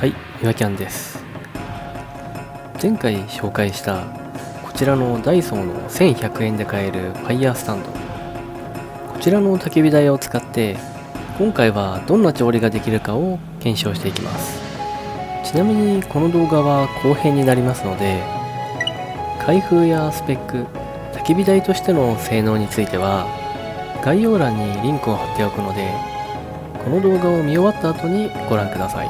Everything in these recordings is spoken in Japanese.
はい、みわきゃんです。前回紹介したこちらのダイソーの1100円で買えるファイヤースタンド。こちらの焚き火台を使って今回はどんな調理ができるかを検証していきます。ちなみにこの動画は後編になりますので、開封やスペック、焚き火台としての性能については概要欄にリンクを貼っておくので、この動画を見終わった後にご覧ください。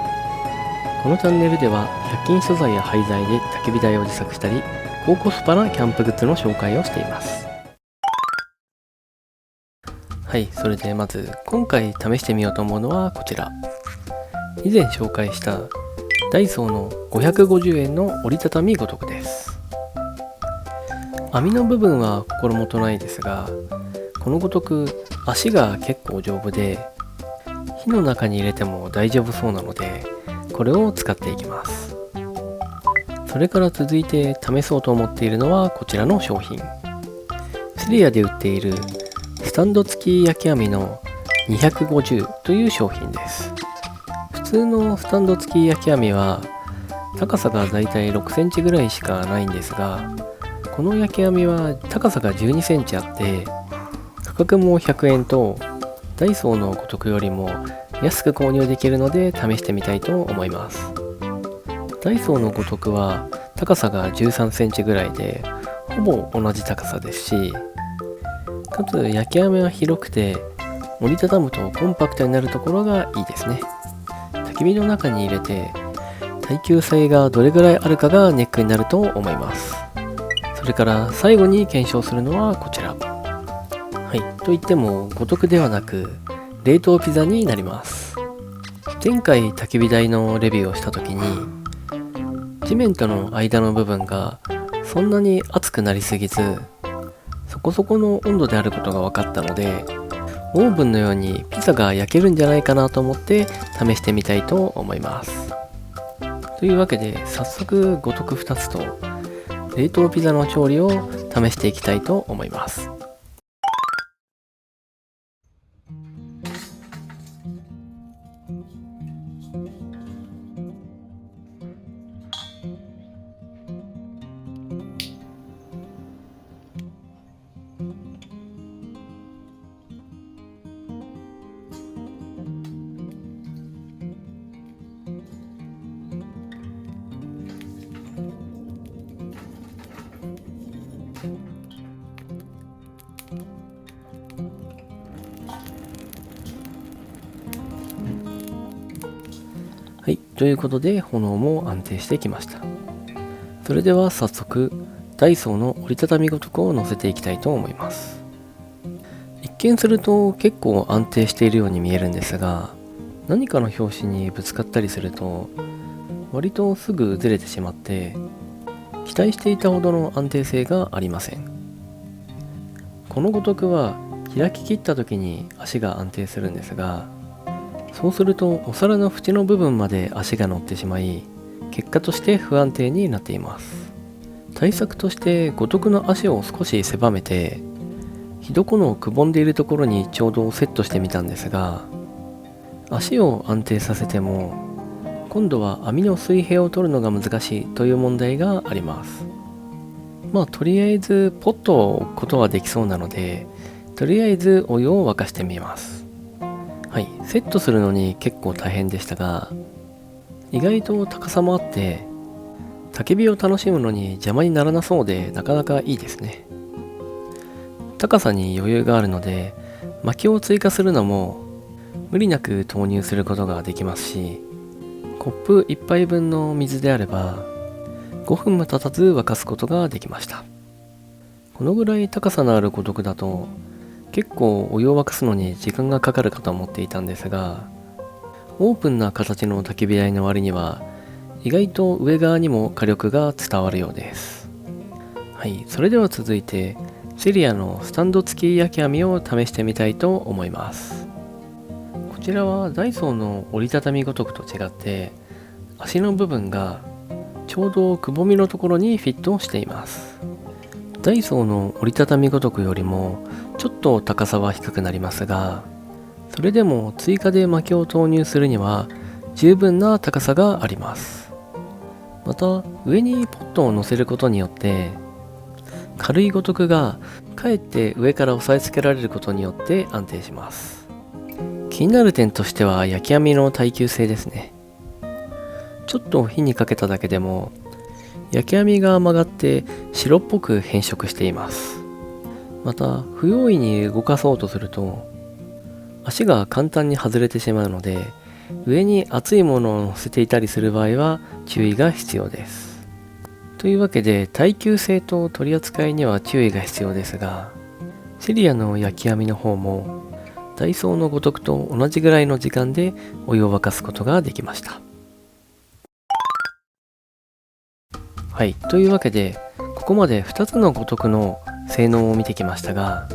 このチャンネルでは100均素材や廃材で焚き火台を自作したり、高コスパなキャンプグッズの紹介をしています。はい、それでまず今回試してみようと思うのはこちら。以前紹介したダイソーの550円の折りたたみ五徳です。網の部分は心もとないですが、この五徳足が結構丈夫で火の中に入れても大丈夫そうなので、これを使っていきます。それから続いて試そうと思っているのはこちらの商品。セリアで売っているスタンド付き焼き網の250という商品です。普通のスタンド付き焼き網は高さがだいたい6センチぐらいしかないんですが、この焼き網は高さが12センチあって価格も100円とダイソーの五徳よりも安く購入できるので試してみたいと思います。ダイソーの五徳は高さが13センチぐらいでほぼ同じ高さですし、かつ焼き網は広くて折りたたむとコンパクトになるところがいいですね。焚き火の中に入れて耐久性がどれぐらいあるかがネックになると思います。それから最後に検証するのはこちら。はい、といっても五徳ではなく冷凍ピザになります。前回焚き火台のレビューをした時に地面との間の部分がそんなに熱くなりすぎずそこそこの温度であることが分かったので、オーブンのようにピザが焼けるんじゃないかなと思って試してみたいと思います。というわけで早速五徳2つと冷凍ピザの調理を試していきたいと思います。はい、ということで炎も安定してきました。それでは早速ダイソーの折りたたみ五徳を乗せていきたいと思います。一見すると結構安定しているように見えるんですが、何かの拍子にぶつかったりすると割とすぐずれてしまって期待していたほどの安定性がありません。この五徳は開き切った時に足が安定するんですが、そうするとお皿の縁の部分まで足が乗ってしまい結果として不安定になっています。対策として五徳の足を少し狭めて火床のくぼんでいるところにちょうどセットしてみたんですが、足を安定させても今度は網の水平を取るのが難しいという問題があります。とりあえずポットを置くことはできそうなので、とりあえずお湯を沸かしてみます。はい、セットするのに結構大変でしたが、意外と高さもあって焚き火を楽しむのに邪魔にならなそうでなかなかいいですね。高さに余裕があるので薪を追加するのも無理なく投入することができますし、コップ1杯分の水であれば5分も経たず沸かすことができました。このぐらい高さのある五徳だと結構お湯を沸かすのに時間がかかるかと思っていたんですが、オープンな形の焚き火台の割には意外と上側にも火力が伝わるようです。はい、それでは続いてセリアのスタンド付き焼き網を試してみたいと思います。こちらはダイソーの折りたたみ五徳と違って足の部分がちょうどくぼみのところにフィットしています。ダイソーの折りたたみ五徳よりもちょっと高さは低くなりますが、それでも追加で薪を投入するには十分な高さがあります。また上にポットを乗せることによって軽い五徳がかえって上から押さえつけられることによって安定します。気になる点としては焼き網の耐久性ですね。ちょっと火にかけただけでも焼き網が曲がって白っぽく変色しています。また不用意に動かそうとすると足が簡単に外れてしまうので、上に熱いものを乗せていたりする場合は注意が必要です。というわけで耐久性と取り扱いには注意が必要ですが、セリアの焼き網の方もダイソーのごとくと同じぐらいの時間でお湯を沸かすことができました。はい、というわけでここまで2つのごとくの性能を見てきましたが、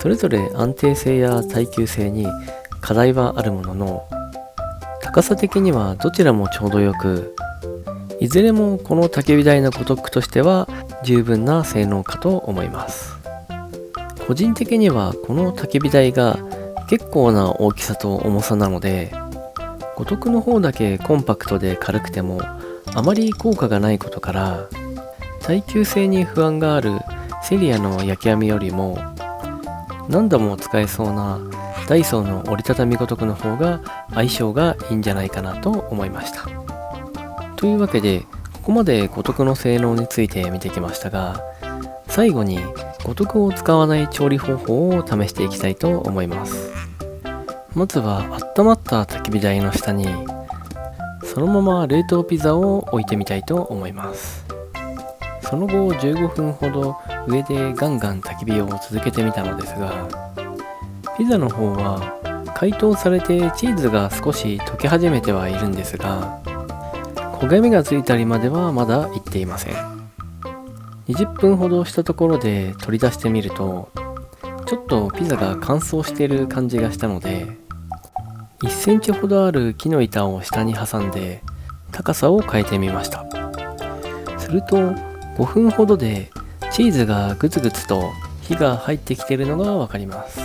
それぞれ安定性や耐久性に課題はあるものの、高さ的にはどちらもちょうどよく、いずれもこの焚き火台のごとくとしては十分な性能かと思います。個人的にはこの焚き火台が結構な大きさと重さなので、ごとくの方だけコンパクトで軽くてもあまり効果がないことから、耐久性に不安があるセリアの焼き網よりも何度も使えそうなダイソーの折りたたみごとくの方が相性がいいんじゃないかなと思いました。というわけでここまでごとくの性能について見てきましたが、最後にごとくを使わない調理方法を試していきたいと思います。まずは温まった焚き火台の下にそのまま冷凍ピザを置いてみたいと思います。その後15分ほど上でガンガン焚き火を続けてみたのですが、ピザの方は解凍されてチーズが少し溶け始めてはいるんですが、焦げ目がついたりまではまだいっていません。20分ほどしたところで取り出してみると、ちょっとピザが乾燥している感じがしたので、1センチほどある木の板を下に挟んで高さを変えてみました。すると5分ほどでチーズがグツグツと火が入ってきているのがわかります。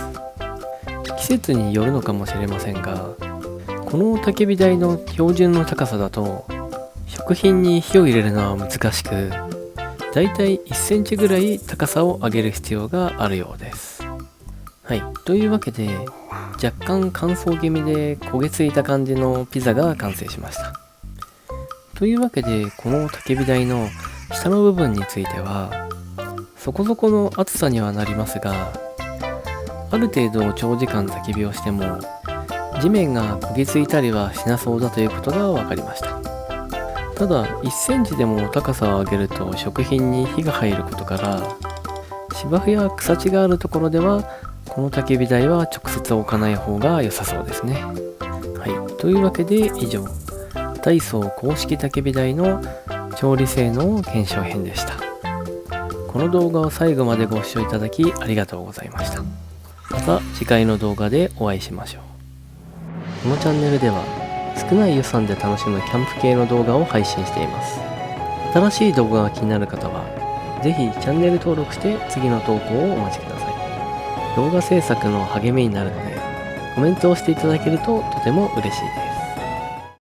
季節によるのかもしれませんが、この焚き火台の標準の高さだと食品に火を入れるのは難しく、だいたい1センチぐらい高さを上げる必要があるようです。はい、というわけで若干乾燥気味で焦げついた感じのピザが完成しました。というわけでこの焚き火台の下の部分についてはそこそこの厚さにはなりますが、ある程度長時間焚き火をしても地面が焦げついたりはしなそうだということが分かりました。ただ1センチでも高さを上げると食品に火が入ることから、芝生や草地があるところではこの焚き火台は直接置かない方が良さそうですね。はい、というわけで以上、ダイソー公式焚き火台の調理性能検証編でした。この動画を最後までご視聴いただきありがとうございました。また次回の動画でお会いしましょう。このチャンネルでは少ない予算で楽しむキャンプ系の動画を配信しています。新しい動画が気になる方はぜひチャンネル登録して次の投稿をお待ちください。動画制作の励みになるのでコメントをしていただけるととても嬉しいです。